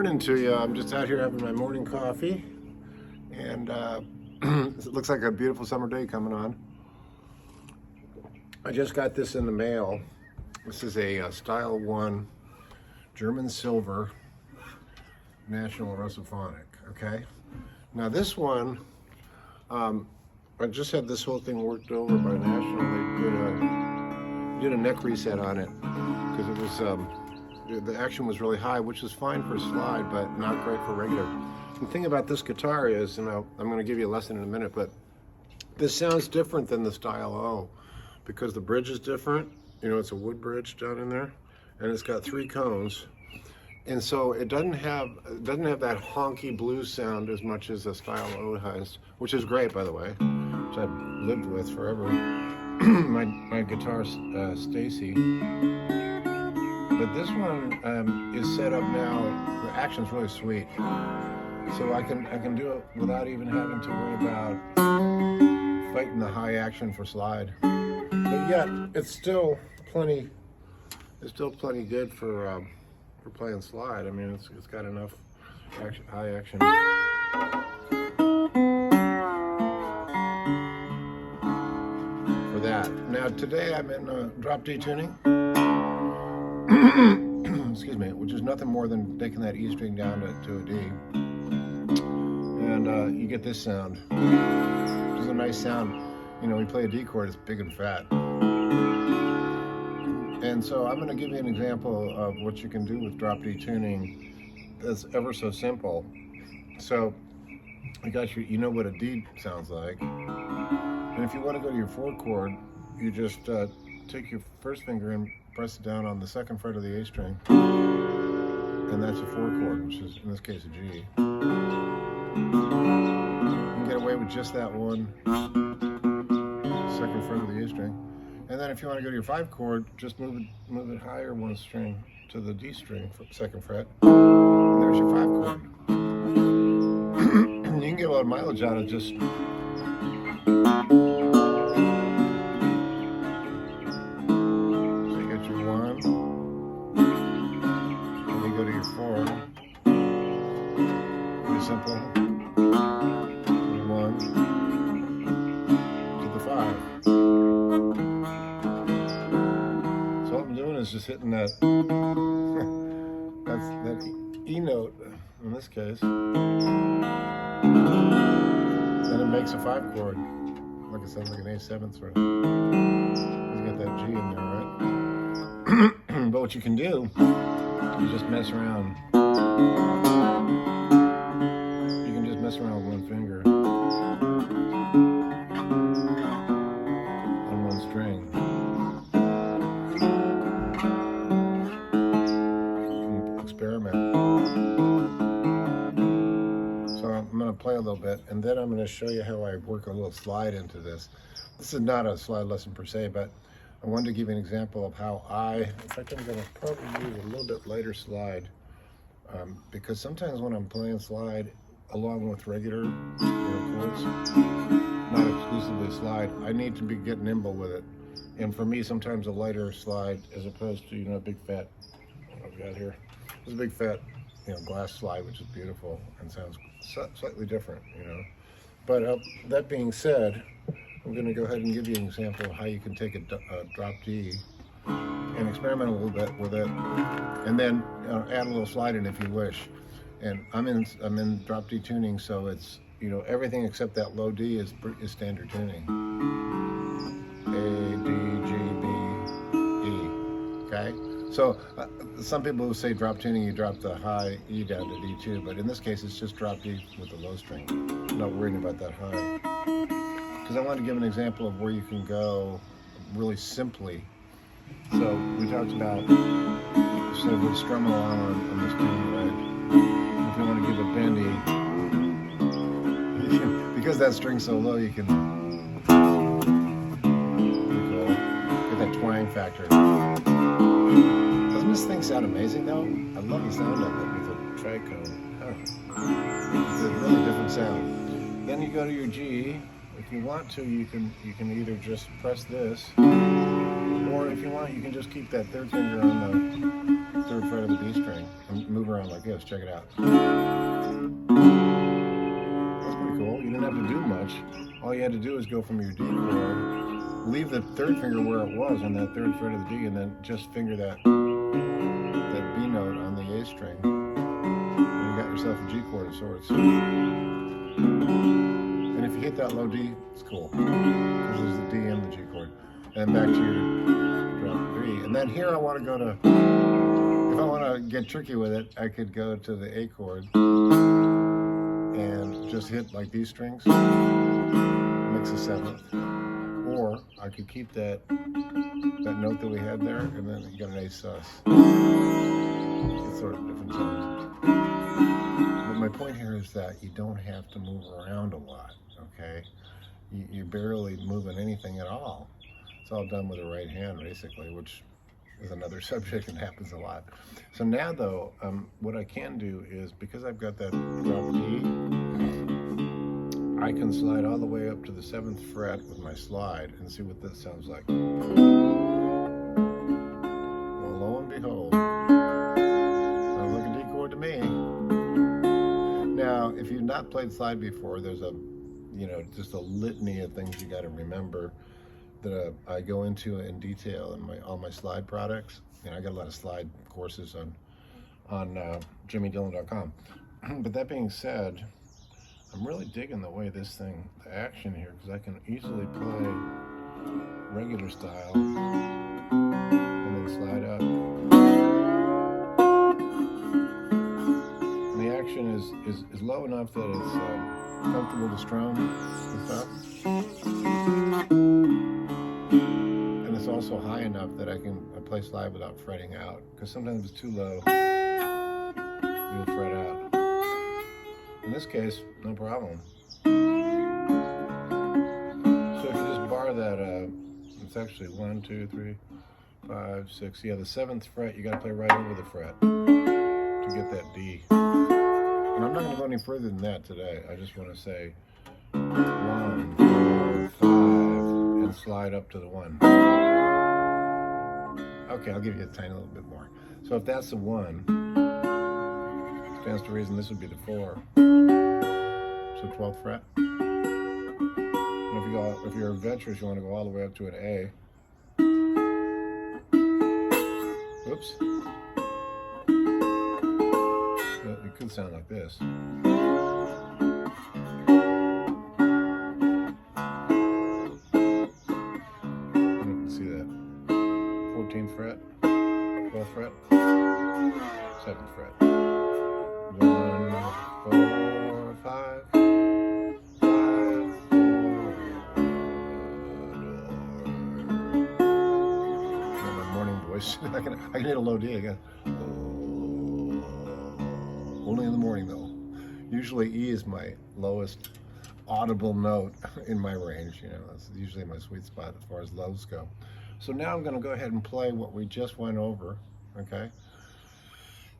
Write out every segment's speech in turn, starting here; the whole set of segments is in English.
morning to you. I'm just out here having my morning coffee, and it looks like a beautiful summer day coming on. I just got this in the mail. This is a Style 1 German Silver National Tricone. Okay. Now this one, I just had this whole thing worked over by National. They did a neck reset on it because it was the action was really high, which is fine for slide, but not great for regular. The thing about this guitar is, and I'm going to give you a lesson in a minute, but this sounds different than the Style O because the bridge is different. You know, it's a wood bridge down in there, and it's got 3 cones, and so it doesn't have that honky blues sound as much as the Style O has, which is great, by the way, which I've lived with forever. my guitar, Stacy. But this one is set up now. The action's really sweet, so I can do it without even having to worry about fighting the high action for slide. But yet, it's still plenty. It's still plenty good for playing slide. I mean, it's got enough action, high action. For that. Now today I'm in drop D tuning. Excuse me, which is nothing more than taking that E string down to a D, and you get this sound, which is a nice sound. You know, we play a D chord, it's big and fat. And so I'm going to give you an example of what you can do with drop D tuning that's ever so simple. So I got you know what a D sounds like, and if you want to go to your 4 chord, you just take your first finger and press it down on the 2nd fret of the A string, and that's a 4 chord, which is in this case a G. You can get away with just that one 2nd fret of the A string, and then if you want to go to your 5 chord, just move it higher 1 string to the D string, 2nd fret, and there's your 5 chord. You can get a lot of mileage out of just simple. 1 to the 5. So what I'm doing is just hitting that that E note in this case, then it makes a 5 chord. Like it sounds like an A7 sort of. You get that G in there, right? But what you can do is just mess around. Mess around with 1 finger on 1 string. You can experiment. So I'm going to play a little bit, and then I'm going to show you how I work a little slide into this. This is not a slide lesson per se, but I wanted to give you an example of how in fact I'm going to probably use a little bit lighter slide, because sometimes when I'm playing slide along with regular chords, not exclusively slide, I need to get nimble with it. And for me, sometimes a lighter slide as opposed to, a big fat, what I've got here, there's a big fat, glass slide, which is beautiful and sounds slightly different, But that being said, I'm going to go ahead and give you an example of how you can take a drop D and experiment a little bit with it, and then add a little slide in if you wish. And I'm in drop D tuning, so it's everything except that low D is standard tuning. A, D, G, B, E. Okay. So some people who say drop tuning, you drop the high E down to D2, but in this case it's just drop D with the low string. I'm not worrying about that high, because I want to give an example of where you can go really simply. So we talked about, so we're strumming along on this tune, right? If you want to give a bendy, because that string's so low, you can get that twang factor. Doesn't this thing sound amazing though? I love the sound of it with a tricone. It's a really different sound. Then you go to your G. If you want to, you can either just press this Or if you want, you can just keep that third finger on the third fret of the D string and move around like this. Check it out. That's pretty cool. You didn't have to do much. All you had to do is go from your D chord, leave the third finger where it was on that third fret of the D, and then just finger that B note on the A string. And you got yourself a G chord of sorts. And if you hit that low D, it's cool. This is the D and the G chord. And back to your drop B. And then here I want to go to, if I want to get tricky with it, I could go to the A chord and just hit like these strings, mix a seventh. Or I could keep that note that we had there, and then you got an A sus. It's sort of different tones. But my point here is that you don't have to move around a lot, okay? You're barely moving anything at all. It's all done with the right hand, basically, which is another subject and happens a lot. So now, though, what I can do is, because I've got that drop D, I can slide all the way up to the 7th fret with my slide and see what this sounds like. Well, lo and behold, sounds like a D chord to me. Now, if you've not played slide before, there's just a litany of things you got to remember that I go into in detail in all my slide products. I got a lot of slide courses on jimmydillon.com. But that being said, I'm really digging the way the action here, because I can easily play regular style and then slide up. And the action is low enough that it's comfortable to strum and stuff. And it's also high enough that I play slide without fretting out, because sometimes it's too low, you'll fret out. In this case, no problem. So if you just bar that, it's actually 1, 2, 3, 5, 6. Yeah, the 7th fret, you got to play right over the fret to get that D. And I'm not going to go any further than that today. I just want to say 1, 4, 5, and slide up to the 1. Okay, I'll give you a tiny little bit more. So if that's the 1, stands to reason this would be the 4. So 12th fret. And if you're adventurous, you want to go all the way up to an A. Oops. It could sound like this. You can see that. 14th fret, 12th fret, 7th fret. 1, 4, 5. I can hit a low D again. Only in the morning, though. Usually E is my lowest audible note in my range. That's usually my sweet spot as far as lows go. So now I'm going to go ahead and play what we just went over. Okay.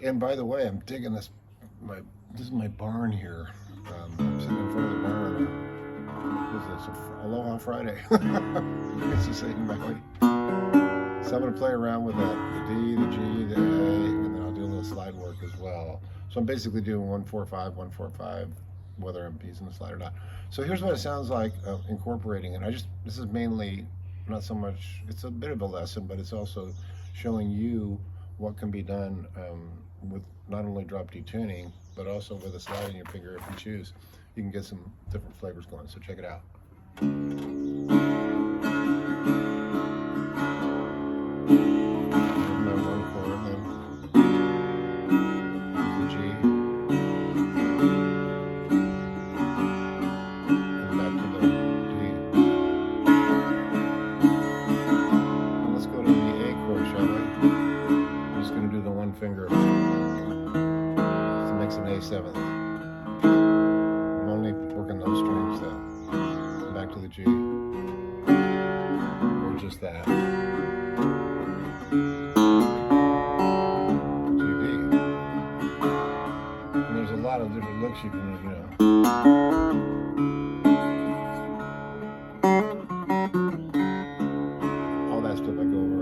And by the way, I'm digging this. This is my barn here. I'm sitting in front of the barn. What is this? Aloha Friday. It's the same valley. So I'm going to play around with the D, the G, the A, and then I'll do a little slide work as well. So I'm basically doing 1, 4, 5, 1, 4, 5, whether I'm using the slide or not. So here's what it sounds like incorporating it. This is mainly not so much, it's a bit of a lesson, but it's also showing you what can be done with not only drop D tuning, but also with a slide in your finger if you choose. You can get some different flavors going, so check it out. Finger to mix an A7. I'm only working those strings though. Back to the G. Or just that. G, D. And there's a lot of different looks you can, all that stuff I go over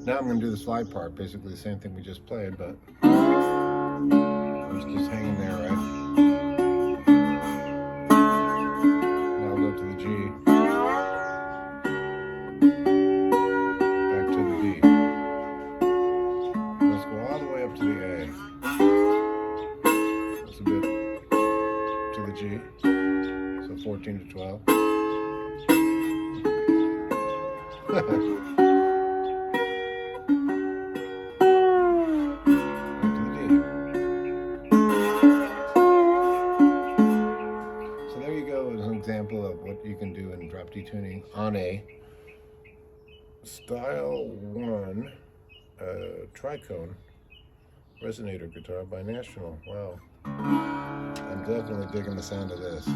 Now I'm going to do the slide part, basically the same thing we just played, but it's just hanging there, right? Now I'll go to the G, back to the D. Let's go all the way up to the A. That's a bit to the G, so 14 to 12. Example of what you can do in drop D tuning on a Style 1 Tricone resonator guitar by National. Wow. I'm definitely digging the sound of this.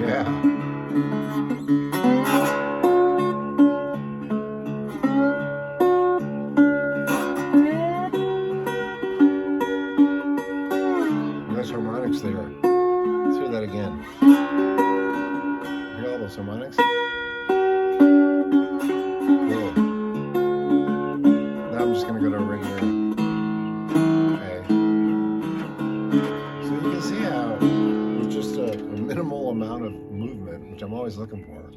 Yeah. Harmonics there. Let's hear that again. Hear all those harmonics? Cool. Now I'm just going to go to a regular A. So you can see how with just a minimal amount of movement, which I'm always looking for,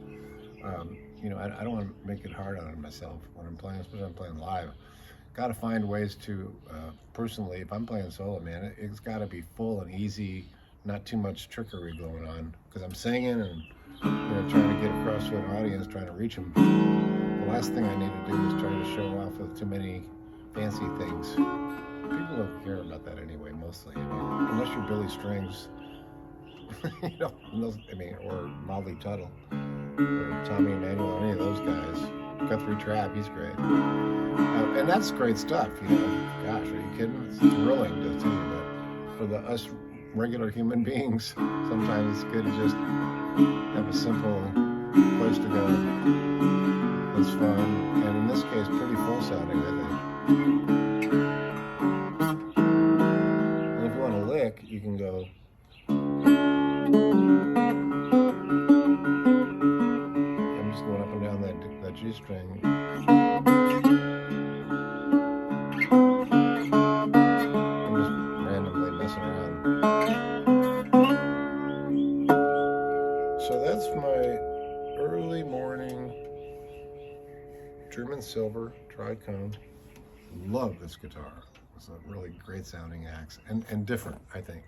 you know, I don't want to make it hard on myself when I'm playing, especially when I'm playing live. Got to find ways to, personally, if I'm playing solo, man, it's got to be full and easy, not too much trickery going on, because I'm singing and, you know, trying to get across to an audience, trying to reach them. The last thing I need to do is try to show off with too many fancy things. People don't care about that anyway, mostly. I mean, unless you're Billy Strings, you know, I mean, or Molly Tuttle, or Tommy Emmanuel, any of those guys. Guthrie Trapp, he's great. And that's great stuff, you know. Gosh, are you kidding? It's thrilling to see, but for us regular human beings, sometimes it's good to just have a simple place to go. That's fun, and in this case, pretty full sounding, I think. And if you want to lick, you can go. I'm just going up and down that G string. So that's my early morning German Silver Tricone. Love this guitar. It's a really great sounding axe and different, I think.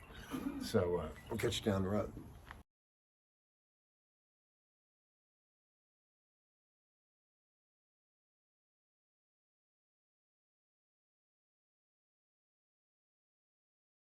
So we'll catch you down the road.